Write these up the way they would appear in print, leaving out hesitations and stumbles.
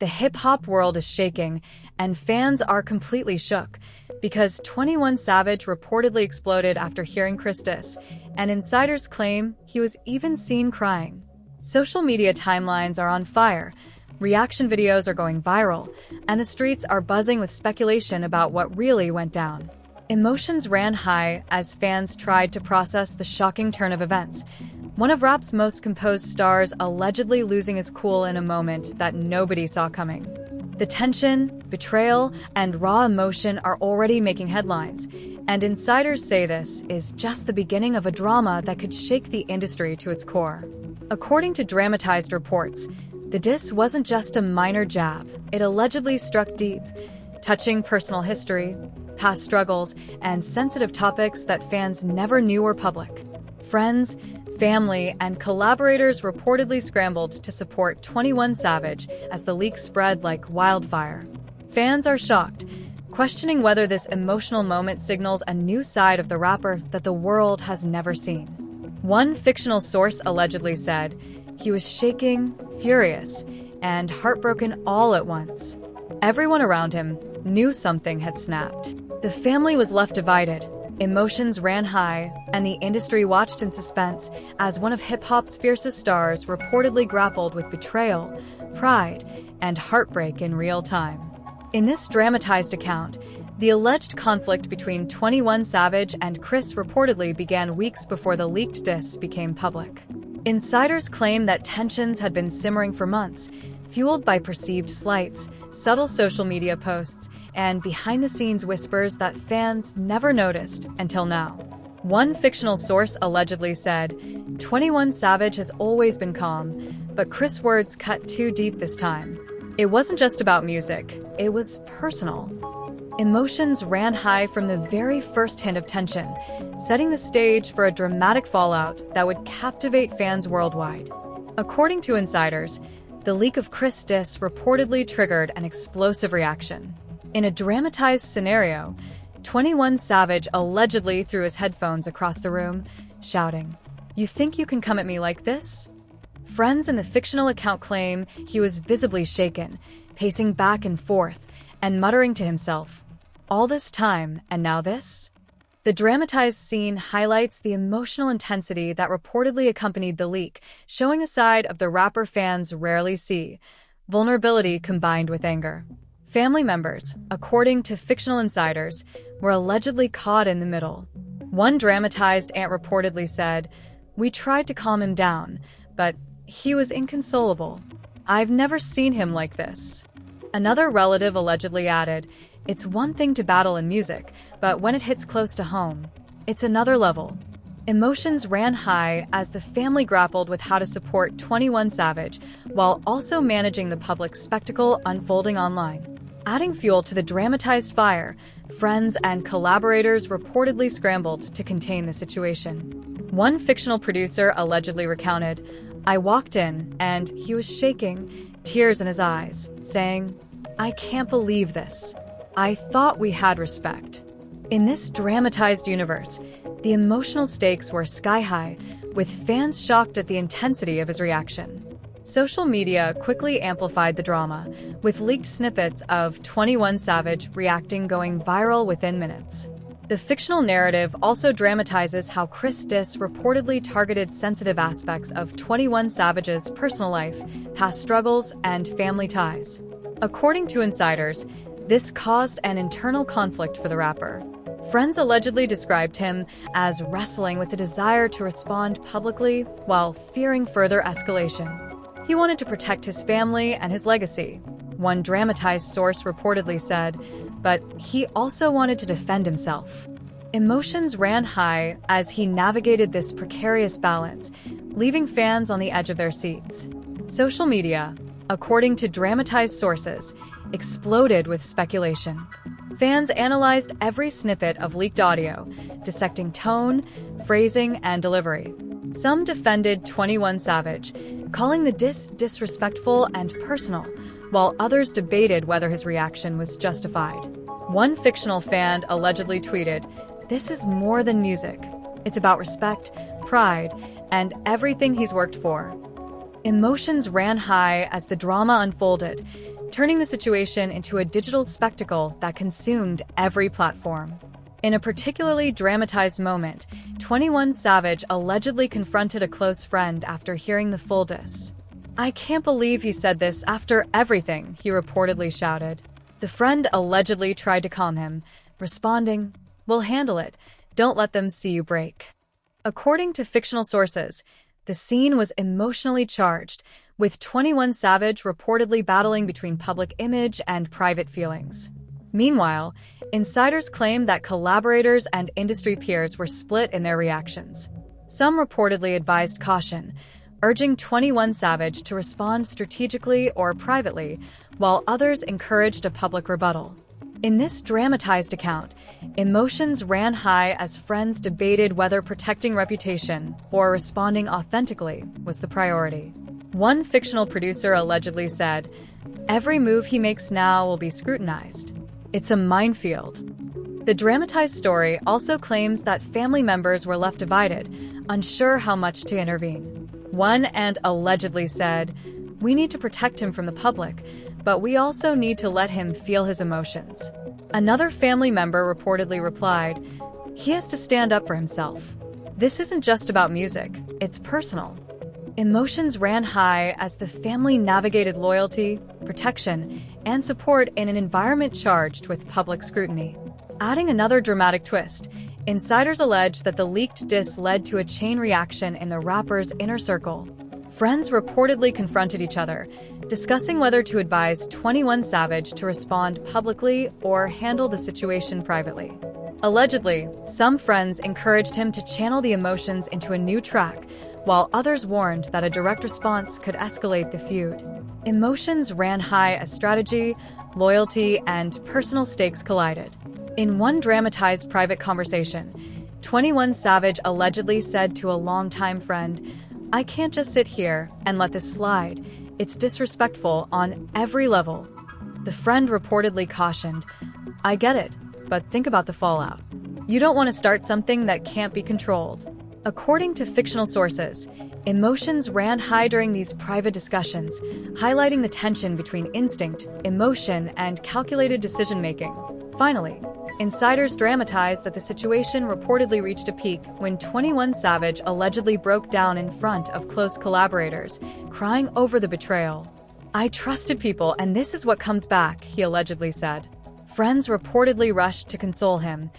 The hip-hop world is shaking, and fans are completely shook, because 21 Savage reportedly exploded after hearing Chris diss, and insiders claim he was even seen crying. Social media timelines are on fire, reaction videos are going viral, and the streets are buzzing with speculation about what really went down. Emotions ran high as fans tried to process the shocking turn of events. One of rap's most composed stars allegedly losing his cool in a moment that nobody saw coming. The tension, betrayal, and raw emotion are already making headlines, and insiders say this is just the beginning of a drama that could shake the industry to its core. According to dramatized reports, the diss wasn't just a minor jab. It allegedly struck deep, touching personal history, past struggles, and sensitive topics that fans never knew were public. Friends, family, and collaborators reportedly scrambled to support 21 Savage as the leak spread like wildfire. Fans are shocked, questioning whether this emotional moment signals a new side of the rapper that the world has never seen. One fictional source allegedly said he was shaking, furious, and heartbroken all at once. Everyone around him knew something had snapped. The family was left divided. Emotions ran high, and the industry watched in suspense as one of hip-hop's fiercest stars reportedly grappled with betrayal, pride, and heartbreak in real time. In this dramatized account, the alleged conflict between 21 Savage and Chris reportedly began weeks before the leaked diss became public. Insiders claim that tensions had been simmering for months, fueled by perceived slights, subtle social media posts, and behind-the-scenes whispers that fans never noticed until now. One fictional source allegedly said, 21 Savage has always been calm, but Chris' words cut too deep this time. It wasn't just about music, it was personal. Emotions ran high from the very first hint of tension, setting the stage for a dramatic fallout that would captivate fans worldwide. According to insiders, the leak of Chris' diss reportedly triggered an explosive reaction. In a dramatized scenario, 21 Savage allegedly threw his headphones across the room, shouting, "You think you can come at me like this?" Friends in the fictional account claim he was visibly shaken, pacing back and forth, and muttering to himself, "All this time, and now this?" The dramatized scene highlights the emotional intensity that reportedly accompanied the leak, showing a side of the rapper fans rarely see: vulnerability combined with anger. Family members, according to fictional insiders, were allegedly caught in the middle. One dramatized aunt reportedly said, "We tried to calm him down, but he was inconsolable. I've never seen him like this." Another relative allegedly added, "It's one thing to battle in music, but when it hits close to home, it's another level." Emotions ran high as the family grappled with how to support 21 Savage while also managing the public spectacle unfolding online. Adding fuel to the dramatized fire, friends and collaborators reportedly scrambled to contain the situation. One fictional producer allegedly recounted, "I walked in, and he was shaking, tears in his eyes, saying, 'I can't believe this. I thought we had respect.'" In this dramatized universe, the emotional stakes were sky-high, with fans shocked at the intensity of his reaction. Social media quickly amplified the drama, with leaked snippets of 21 Savage reacting going viral within minutes. The fictional narrative also dramatizes how Chris' diss reportedly targeted sensitive aspects of 21 Savage's personal life, past struggles, and family ties. According to insiders, this caused an internal conflict for the rapper. Friends allegedly described him as wrestling with the desire to respond publicly while fearing further escalation. He wanted to protect his family and his legacy, one dramatized source reportedly said, but he also wanted to defend himself. Emotions ran high as he navigated this precarious balance, leaving fans on the edge of their seats. Social media, according to dramatized sources, exploded with speculation. Fans analyzed every snippet of leaked audio, dissecting tone, phrasing, and delivery. Some defended 21 Savage, calling the diss disrespectful and personal, while others debated whether his reaction was justified. One fictional fan allegedly tweeted, "This is more than music. It's about respect, pride, and everything he's worked for." Emotions ran high as the drama unfolded. turning the situation into a digital spectacle that consumed every platform. In a particularly dramatized moment, 21 Savage allegedly confronted a close friend after hearing the full diss. "I can't believe he said this after everything," he reportedly shouted. The friend allegedly tried to calm him, responding, "We'll handle it. Don't let them see you break." According to fictional sources, the scene was emotionally charged, with 21 Savage reportedly battling between public image and private feelings. Meanwhile, insiders claim that collaborators and industry peers were split in their reactions. Some reportedly advised caution, urging 21 Savage to respond strategically or privately, while others encouraged a public rebuttal. In this dramatized account, emotions ran high as friends debated whether protecting reputation or responding authentically was the priority. One fictional producer allegedly said, "Every move he makes now will be scrutinized. It's a minefield." The dramatized story also claims that family members were left divided, unsure how much to intervene. One and allegedly said, "We need to protect him from the public, but we also need to let him feel his emotions." Another family member reportedly replied, "He has to stand up for himself. This isn't just about music, it's personal." Emotions ran high as the family navigated loyalty, protection, and support in an environment charged with public scrutiny. Adding another dramatic twist, insiders allege that the leaked diss led to a chain reaction in the rapper's inner circle. Friends reportedly confronted each other, discussing whether to advise 21 Savage to respond publicly or handle the situation privately. Allegedly, some friends encouraged him to channel the emotions into a new track, while others warned that a direct response could escalate the feud. Emotions ran high as strategy, loyalty, and personal stakes collided. In one dramatized private conversation, 21 Savage allegedly said to a longtime friend, "I can't just sit here and let this slide. It's disrespectful on every level." The friend reportedly cautioned, "I get it, but think about the fallout. You don't want to start something that can't be controlled." According to fictional sources, emotions ran high during these private discussions, highlighting the tension between instinct, emotion, and calculated decision-making. Finally, insiders dramatized that the situation reportedly reached a peak when 21 Savage allegedly broke down in front of close collaborators, crying over the betrayal. "I trusted people, and this is what comes back," he allegedly said. Friends reportedly rushed to console him,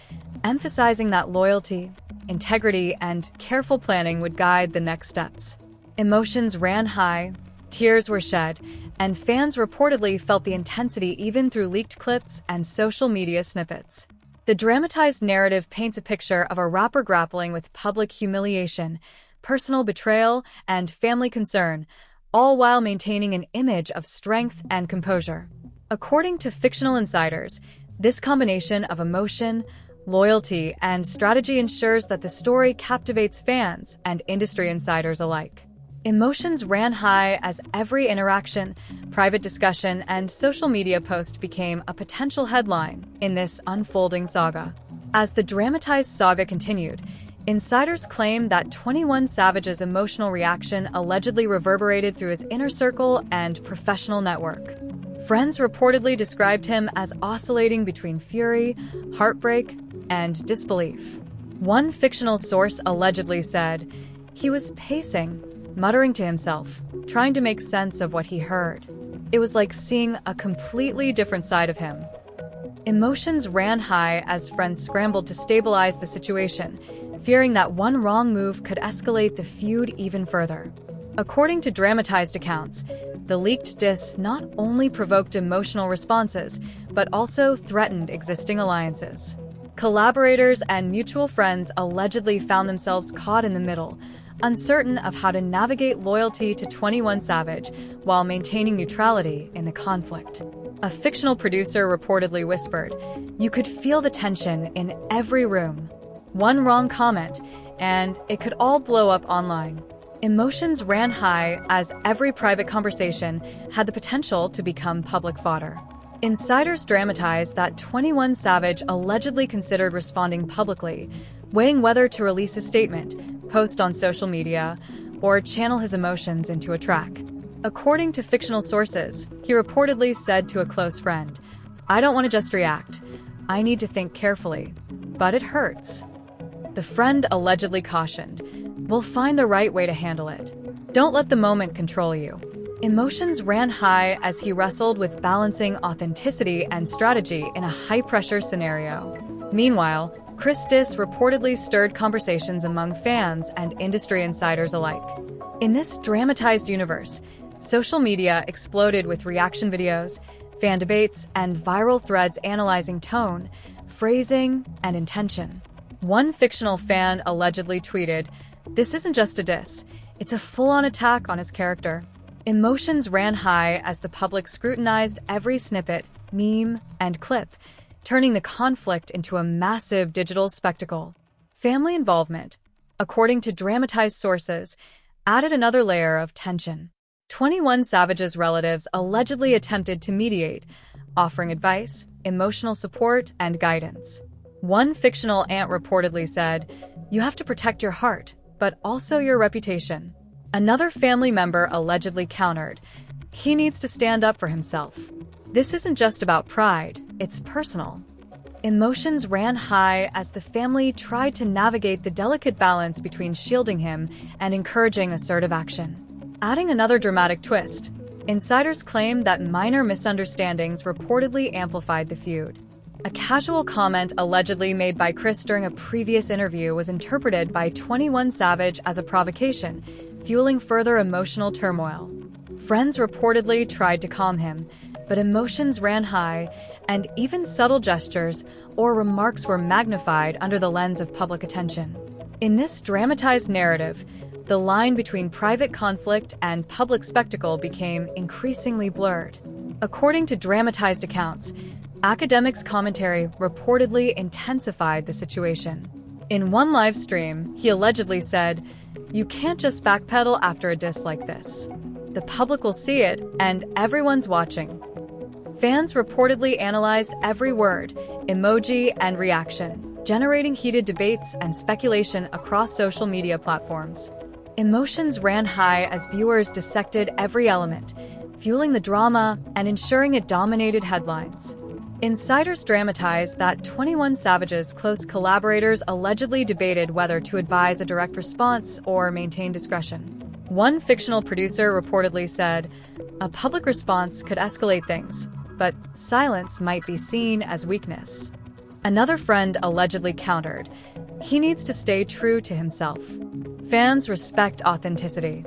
emphasizing that loyalty, integrity, and careful planning would guide the next steps. Emotions ran high, tears were shed, and fans reportedly felt the intensity even through leaked clips and social media snippets. The dramatized narrative paints a picture of a rapper grappling with public humiliation, personal betrayal, and family concern, all while maintaining an image of strength and composure. According to fictional insiders, this combination of emotion, loyalty, and strategy ensures that the story captivates fans and industry insiders alike. Emotions ran high as every interaction, private discussion, and social media post became a potential headline in this unfolding saga. As the dramatized saga continued, insiders claim that 21 Savage's emotional reaction allegedly reverberated through his inner circle and professional network. Friends reportedly described him as oscillating between fury, heartbreak, and disbelief. One fictional source allegedly said, "He was pacing, muttering to himself, trying to make sense of what he heard. It was like seeing a completely different side of him." Emotions ran high as friends scrambled to stabilize the situation, fearing that one wrong move could escalate the feud even further. According to dramatized accounts, the leaked diss not only provoked emotional responses, but also threatened existing alliances. Collaborators and mutual friends allegedly found themselves caught in the middle, uncertain of how to navigate loyalty to 21 Savage while maintaining neutrality in the conflict. A fictional producer reportedly whispered, "You could feel the tension in every room. One wrong comment, and it could all blow up online." Emotions ran high as every private conversation had the potential to become public fodder. Insiders dramatized that 21 Savage allegedly considered responding publicly, weighing whether to release a statement, post on social media, or channel his emotions into a track. According to fictional sources, he reportedly said to a close friend, "I don't want to just react. I need to think carefully. But it hurts." The friend allegedly cautioned, "We'll find the right way to handle it. Don't let the moment control you." Emotions ran high as he wrestled with balancing authenticity and strategy in a high-pressure scenario. Meanwhile, Christis reportedly stirred conversations among fans and industry insiders alike. In this dramatized universe, social media exploded with reaction videos, fan debates, and viral threads analyzing tone, phrasing, and intention. One fictional fan allegedly tweeted, "This isn't just a diss, it's a full-on attack on his character." Emotions ran high as the public scrutinized every snippet, meme, and clip, turning the conflict into a massive digital spectacle. Family involvement, according to dramatized sources, added another layer of tension. 21 Savage's relatives allegedly attempted to mediate, offering advice, emotional support, and guidance. One fictional aunt reportedly said, "You have to protect your heart, but also your reputation." Another family member allegedly countered, "He needs to stand up for himself. This isn't just about pride, it's personal." Emotions ran high as the family tried to navigate the delicate balance between shielding him and encouraging assertive action. Adding another dramatic twist, insiders claim that minor misunderstandings reportedly amplified the feud. A casual comment allegedly made by Chris during a previous interview was interpreted by 21 Savage as a provocation, fueling further emotional turmoil. Friends reportedly tried to calm him, but emotions ran high, and even subtle gestures or remarks were magnified under the lens of public attention. In this dramatized narrative, the line between private conflict and public spectacle became increasingly blurred. According to dramatized accounts, academics' commentary reportedly intensified the situation. In one live stream, he allegedly said, "You can't just backpedal after a diss like this. The public will see it, and everyone's watching." Fans reportedly analyzed every word, emoji, and reaction, generating heated debates and speculation across social media platforms. Emotions ran high as viewers dissected every element, fueling the drama and ensuring it dominated headlines. Insiders dramatized that 21 Savage's close collaborators allegedly debated whether to advise a direct response or maintain discretion. One fictional producer reportedly said, "A public response could escalate things, but silence might be seen as weakness." Another friend allegedly countered, "He needs to stay true to himself." Fans respect authenticity.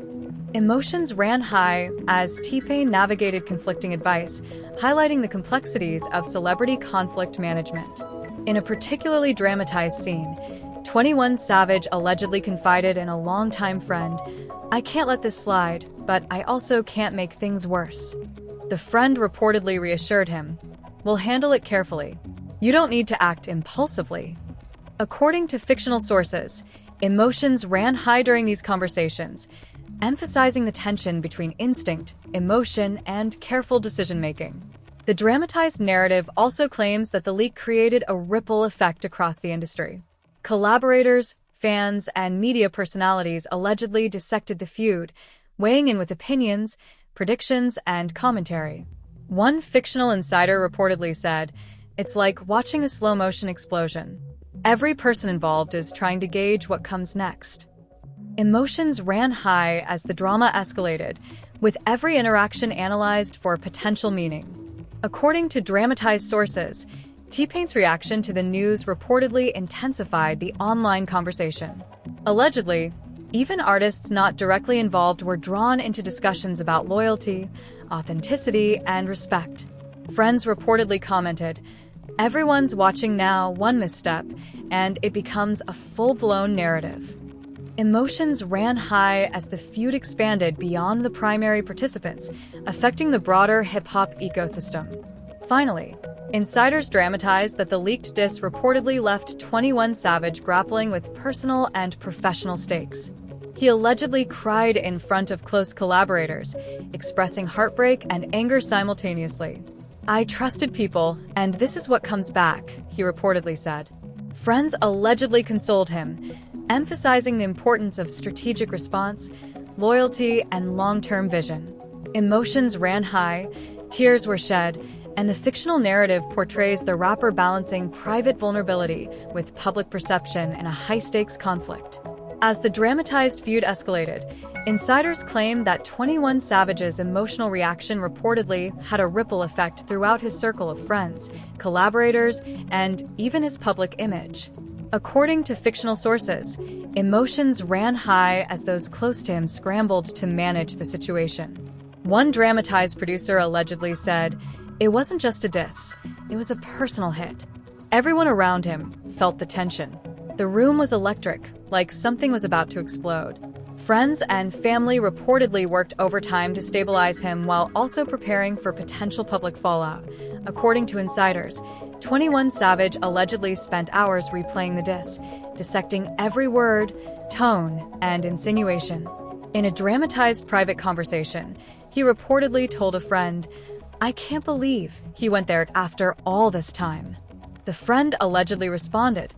Emotions ran high as T-Pain navigated conflicting advice, highlighting the complexities of celebrity conflict management. In a particularly dramatized scene, 21 Savage allegedly confided in a longtime friend, "I can't let this slide, but I also can't make things worse." The friend reportedly reassured him, "We'll handle it carefully. You don't need to act impulsively." According to fictional sources, emotions ran high during these conversations, emphasizing the tension between instinct, emotion, and careful decision-making. The dramatized narrative also claims that the leak created a ripple effect across the industry. Collaborators, fans, and media personalities allegedly dissected the feud, weighing in with opinions, predictions, and commentary. One fictional insider reportedly said, "It's like watching a slow-motion explosion. Every person involved is trying to gauge what comes next." Emotions ran high as the drama escalated, with every interaction analyzed for potential meaning. According to dramatized sources, T-Pain's reaction to the news reportedly intensified the online conversation. Allegedly, even artists not directly involved were drawn into discussions about loyalty, authenticity, and respect. Friends reportedly commented, "Everyone's watching now, one misstep, and it becomes a full-blown narrative." Emotions ran high as the feud expanded beyond the primary participants, affecting the broader hip-hop ecosystem. Finally, insiders dramatized that the leaked diss reportedly left 21 Savage grappling with personal and professional stakes. He allegedly cried in front of close collaborators, expressing heartbreak and anger simultaneously. "I trusted people, and this is what comes back," he reportedly said. Friends allegedly consoled him, emphasizing the importance of strategic response, loyalty, and long-term vision. Emotions ran high, tears were shed, and the fictional narrative portrays the rapper balancing private vulnerability with public perception in a high-stakes conflict. As the dramatized feud escalated, insiders claim that 21 Savage's emotional reaction reportedly had a ripple effect throughout his circle of friends, collaborators, and even his public image. According to fictional sources, emotions ran high as those close to him scrambled to manage the situation. One dramatized producer allegedly said, "It wasn't just a diss, it was a personal hit." Everyone around him felt the tension. The room was electric, like something was about to explode. Friends and family reportedly worked overtime to stabilize him while also preparing for potential public fallout. According to insiders, 21 Savage allegedly spent hours replaying the diss, dissecting every word, tone, and insinuation. In a dramatized private conversation, he reportedly told a friend, "I can't believe he went there after all this time." The friend allegedly responded,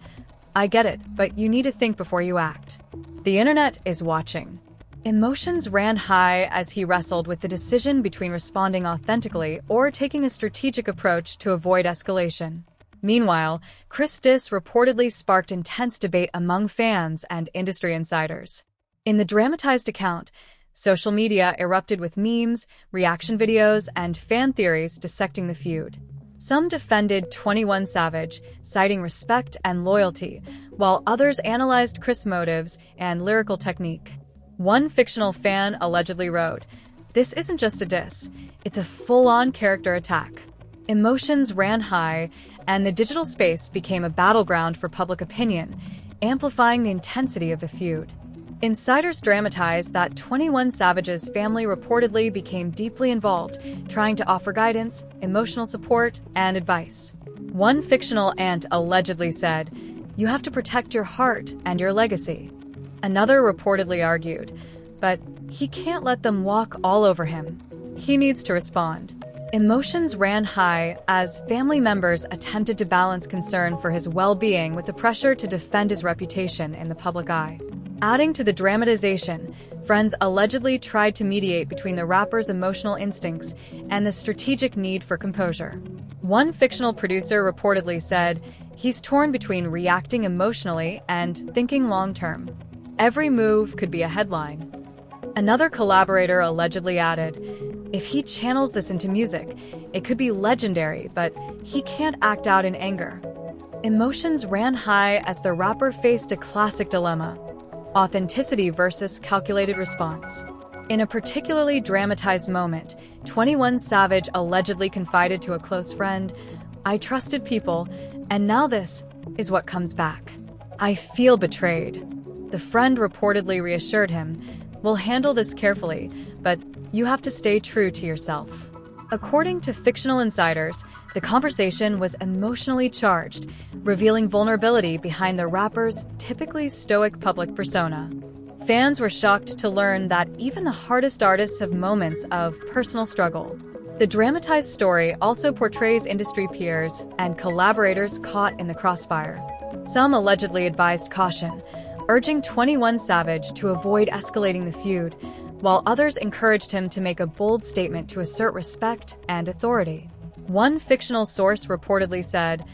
"I get it, but you need to think before you act." The internet is watching. Emotions ran high as he wrestled with the decision between responding authentically or taking a strategic approach to avoid escalation. Meanwhile, Chris Diss reportedly sparked intense debate among fans and industry insiders. In the dramatized account, social media erupted with memes, reaction videos, and fan theories dissecting the feud. Some defended 21 Savage, citing respect and loyalty, while others analyzed Chris' motives and lyrical technique. One fictional fan allegedly wrote, "This isn't just a diss, it's a full-on character attack." Emotions ran high, and the digital space became a battleground for public opinion, amplifying the intensity of the feud. Insiders dramatized that 21 Savage's family reportedly became deeply involved, trying to offer guidance, emotional support, and advice. One fictional aunt allegedly said, "You have to protect your heart and your legacy." Another reportedly argued, "But he can't let them walk all over him. He needs to respond." Emotions ran high as family members attempted to balance concern for his well-being with the pressure to defend his reputation in the public eye. Adding to the dramatization, friends allegedly tried to mediate between the rapper's emotional instincts and the strategic need for composure. One fictional producer reportedly said, "He's torn between reacting emotionally and thinking long-term. Every move could be a headline." Another collaborator allegedly added, "If he channels this into music, it could be legendary, but he can't act out in anger." Emotions ran high as the rapper faced a classic dilemma: authenticity versus calculated response. In a particularly dramatized moment, 21 Savage allegedly confided to a close friend, "I trusted people, and now this is what comes back. I feel betrayed." The friend reportedly reassured him, "We'll handle this carefully, but you have to stay true to yourself." According to fictional insiders, the conversation was emotionally charged, revealing vulnerability behind the rapper's typically stoic public persona. Fans were shocked to learn that even the hardest artists have moments of personal struggle. The dramatized story also portrays industry peers and collaborators caught in the crossfire. Some allegedly advised caution, urging 21 Savage to avoid escalating the feud, while others encouraged him to make a bold statement to assert respect and authority. One fictional source reportedly said,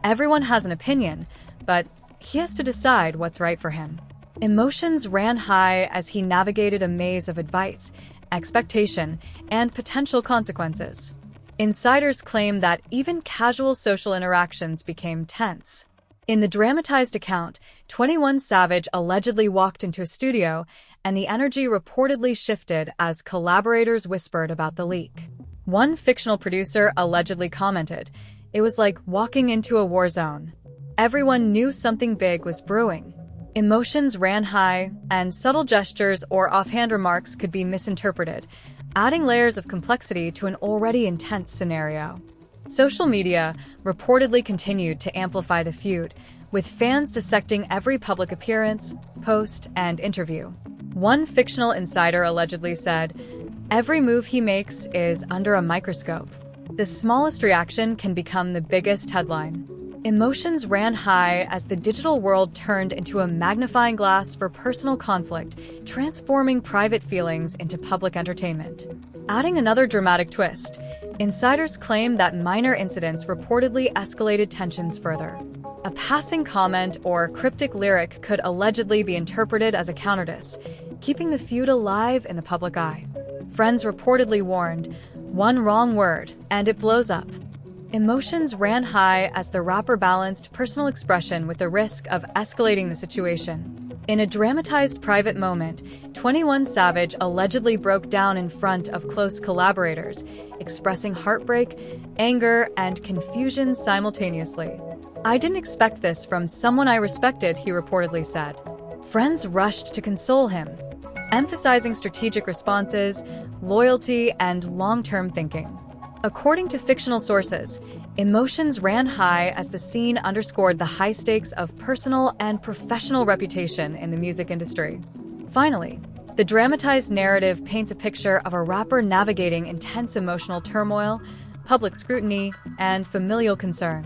"Everyone has an opinion, but he has to decide what's right for him." Emotions ran high as he navigated a maze of advice, expectation, and potential consequences. Insiders claim that even casual social interactions became tense. In the dramatized account, 21 Savage allegedly walked into a studio, and the energy reportedly shifted as collaborators whispered about the leak. One fictional producer allegedly commented, "It was like walking into a war zone. Everyone knew something big was brewing." Emotions ran high, and subtle gestures or offhand remarks could be misinterpreted, adding layers of complexity to an already intense scenario. Social media reportedly continued to amplify the feud, with fans dissecting every public appearance, post, and interview. One fictional insider allegedly said, "Every move he makes is under a microscope. The smallest reaction can become the biggest headline." Emotions ran high as the digital world turned into a magnifying glass for personal conflict, transforming private feelings into public entertainment. Adding another dramatic twist, insiders claim that minor incidents reportedly escalated tensions further. A passing comment or cryptic lyric could allegedly be interpreted as a counterdiss, keeping the feud alive in the public eye. Friends reportedly warned, "One wrong word, and it blows up." Emotions ran high as the rapper balanced personal expression with the risk of escalating the situation. In a dramatized private moment, 21 Savage allegedly broke down in front of close collaborators, expressing heartbreak, anger, and confusion simultaneously. "I didn't expect this from someone I respected," he reportedly said. Friends rushed to console him, emphasizing strategic responses, loyalty, and long-term thinking. According to fictional sources, emotions ran high as the scene underscored the high stakes of personal and professional reputation in the music industry. Finally, the dramatized narrative paints a picture of a rapper navigating intense emotional turmoil, public scrutiny, and familial concern.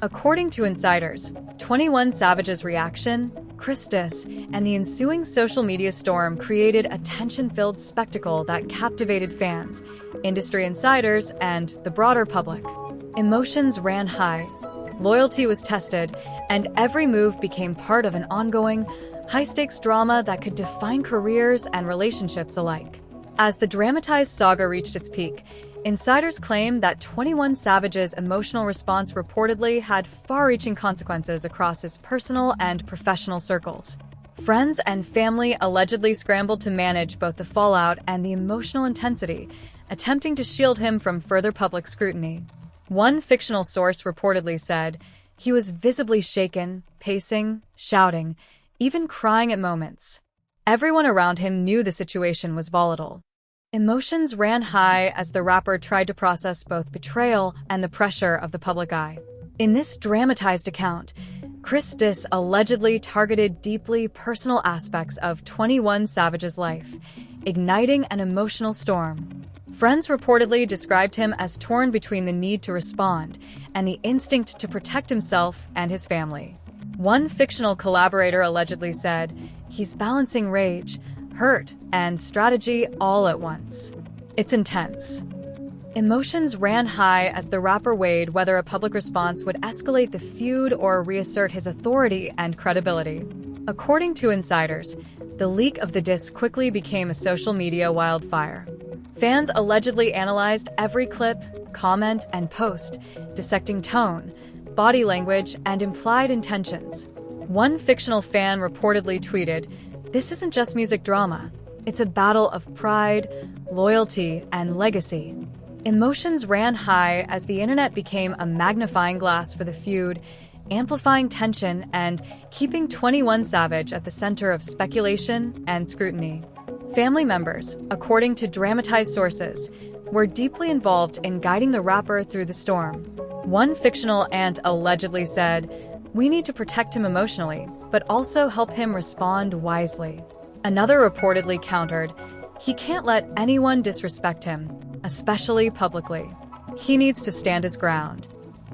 According to insiders, 21 Savage's reaction, Christus, and the ensuing social media storm created a tension-filled spectacle that captivated fans, industry insiders, and the broader public. Emotions ran high, loyalty was tested, and every move became part of an ongoing, high-stakes drama that could define careers and relationships alike. As the dramatized saga reached its peak, insiders claim that 21 Savage's emotional response reportedly had far-reaching consequences across his personal and professional circles. Friends and family allegedly scrambled to manage both the fallout and the emotional intensity, attempting to shield him from further public scrutiny. One fictional source reportedly said, "He was visibly shaken, pacing, shouting, even crying at moments. Everyone around him knew the situation was volatile." Emotions ran high as the rapper tried to process both betrayal and the pressure of the public eye. In this dramatized account, Christus allegedly targeted deeply personal aspects of 21 Savage's life, igniting an emotional storm. Friends reportedly described him as torn between the need to respond and the instinct to protect himself and his family. One fictional collaborator allegedly said, "He's balancing rage, hurt, and strategy all at once. It's intense." Emotions ran high as the rapper weighed whether a public response would escalate the feud or reassert his authority and credibility. According to insiders, the leak of the diss quickly became a social media wildfire. Fans allegedly analyzed every clip, comment, and post, dissecting tone, body language, and implied intentions. One fictional fan reportedly tweeted, "This isn't just music drama. It's a battle of pride, loyalty, and legacy." Emotions ran high as the internet became a magnifying glass for the feud, amplifying tension and keeping 21 Savage at the center of speculation and scrutiny. Family members, according to dramatized sources, were deeply involved in guiding the rapper through the storm. One fictional aunt allegedly said, "We need to protect him emotionally, but also help him respond wisely." Another reportedly countered, "He can't let anyone disrespect him, especially publicly. He needs to stand his ground."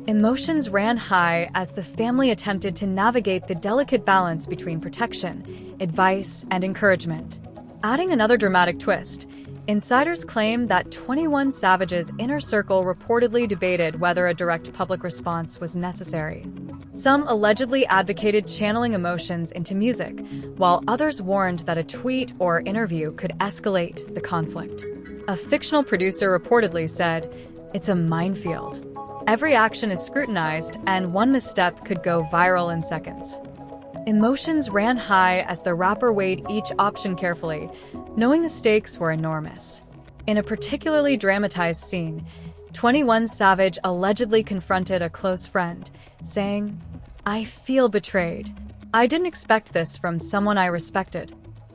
Emotions ran high as the family attempted to navigate the delicate balance between protection, advice, and encouragement. Adding another dramatic twist, insiders claim that 21 Savage's inner circle reportedly debated whether a direct public response was necessary. Some allegedly advocated channeling emotions into music, while others warned that a tweet or interview could escalate the conflict. A fictional producer reportedly said, "It's a minefield. Every action is scrutinized, and one misstep could go viral in seconds." Emotions ran high as the rapper weighed each option carefully, knowing the stakes were enormous. In a particularly dramatized scene, 21 Savage allegedly confronted a close friend, saying, "I feel betrayed. I didn't expect this from someone I respected."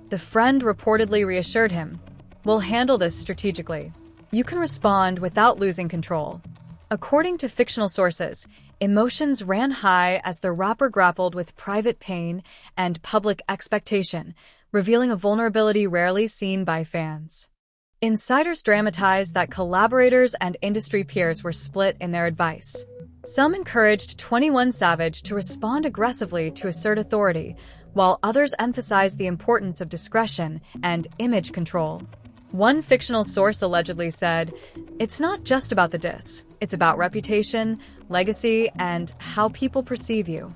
The friend reportedly reassured him, "We'll handle this strategically. You can respond without losing control." According to fictional sources, emotions ran high as the rapper grappled with private pain and public expectation, revealing a vulnerability rarely seen by fans. Insiders dramatized that collaborators and industry peers were split in their advice. Some encouraged 21 Savage to respond aggressively to assert authority, while others emphasized the importance of discretion and image control. One fictional source allegedly said, "It's not just about the diss, it's about reputation, legacy, and how people perceive you."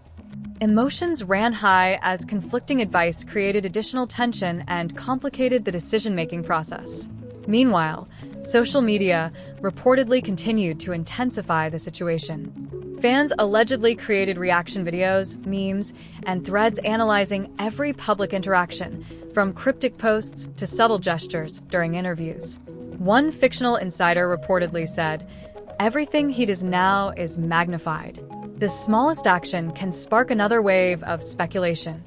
Emotions ran high as conflicting advice created additional tension and complicated the decision-making process. Meanwhile, social media reportedly continued to intensify the situation. Fans allegedly created reaction videos, memes, and threads analyzing every public interaction, from cryptic posts to subtle gestures during interviews. One fictional insider reportedly said, "Everything he does now is magnified. The smallest action can spark another wave of speculation."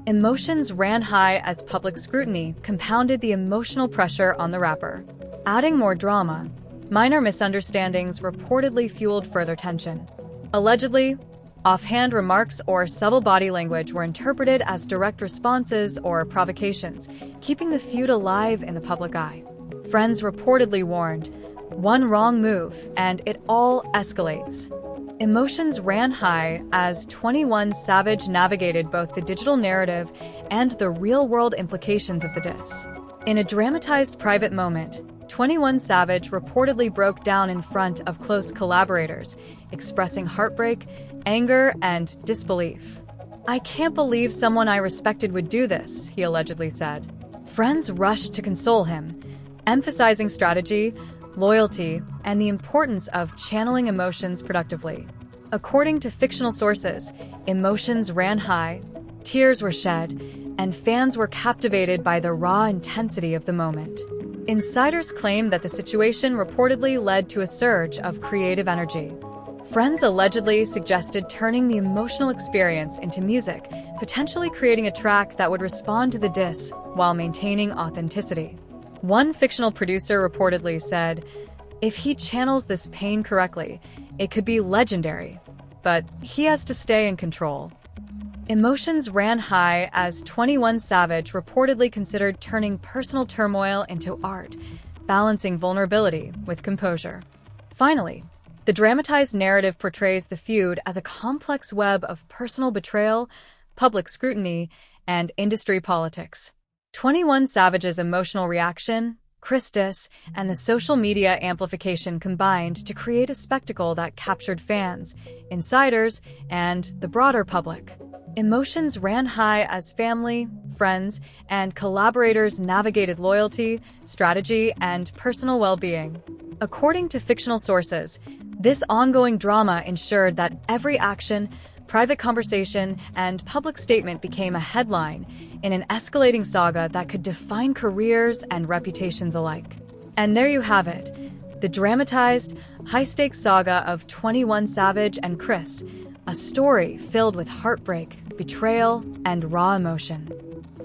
Emotions ran high as public scrutiny compounded the emotional pressure on the rapper. Adding more drama, minor misunderstandings reportedly fueled further tension. Allegedly, offhand remarks or subtle body language were interpreted as direct responses or provocations, keeping the feud alive in the public eye. Friends reportedly warned, "One wrong move, and it all escalates." Emotions ran high as 21 Savage navigated both the digital narrative and the real-world implications of the diss. In a dramatized private moment, 21 Savage reportedly broke down in front of close collaborators, expressing heartbreak, anger, and disbelief. "I can't believe someone I respected would do this," he allegedly said. Friends rushed to console him, emphasizing strategy, loyalty, and the importance of channeling emotions productively. According to fictional sources, emotions ran high, tears were shed, and fans were captivated by the raw intensity of the moment. Insiders claim that the situation reportedly led to a surge of creative energy. Friends allegedly suggested turning the emotional experience into music, potentially creating a track that would respond to the diss while maintaining authenticity. One fictional producer reportedly said, "If he channels this pain correctly, it could be legendary, but he has to stay in control." Emotions ran high as 21 Savage reportedly considered turning personal turmoil into art, balancing vulnerability with composure. Finally, the dramatized narrative portrays the feud as a complex web of personal betrayal, public scrutiny, and industry politics. 21 Savage's emotional reaction, Christus, and the social media amplification combined to create a spectacle that captured fans, insiders, and the broader public. Emotions ran high as family, friends, and collaborators navigated loyalty, strategy, and personal well-being. According to fictional sources, this ongoing drama ensured that every action, private conversation, and public statement became a headline in an escalating saga that could define careers and reputations alike. And there you have it, the dramatized, high-stakes saga of 21 Savage and Chris, a story filled with heartbreak, betrayal, and raw emotion.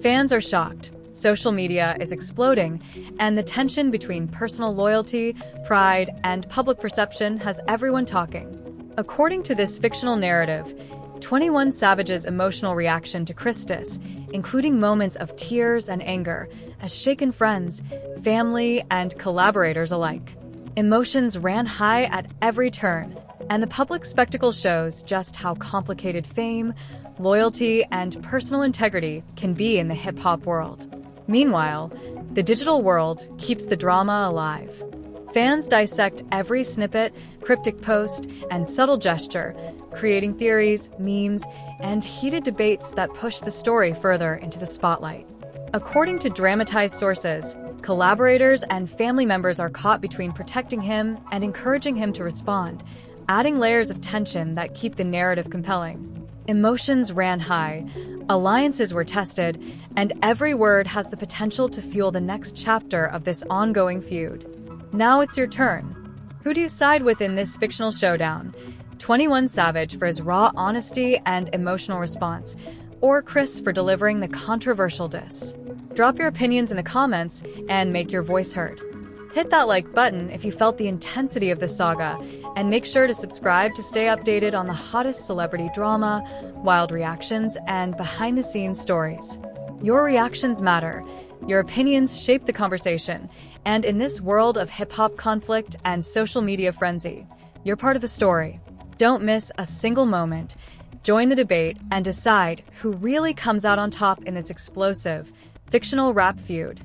Fans are shocked, social media is exploding, and the tension between personal loyalty, pride, and public perception has everyone talking. According to this fictional narrative, 21 Savage's emotional reaction to Christus, including moments of tears and anger, has shaken friends, family, and collaborators alike. Emotions ran high at every turn, and the public spectacle shows just how complicated fame, loyalty, and personal integrity can be in the hip-hop world. Meanwhile, the digital world keeps the drama alive. Fans dissect every snippet, cryptic post, and subtle gesture, creating theories, memes, and heated debates that push the story further into the spotlight. According to dramatized sources, collaborators and family members are caught between protecting him and encouraging him to respond, adding layers of tension that keep the narrative compelling. Emotions ran high, alliances were tested, and every word has the potential to fuel the next chapter of this ongoing feud. Now it's your turn. Who do you side with in this fictional showdown? 21 Savage for his raw honesty and emotional response, or Chris for delivering the controversial diss? Drop your opinions in the comments and make your voice heard. Hit that like button if you felt the intensity of this saga, and make sure to subscribe to stay updated on the hottest celebrity drama, wild reactions, and behind-the-scenes stories. Your reactions matter. Your opinions shape the conversation, and in this world of hip-hop conflict and social media frenzy, you're part of the story. Don't miss a single moment. Join the debate and decide who really comes out on top in this explosive, fictional rap feud.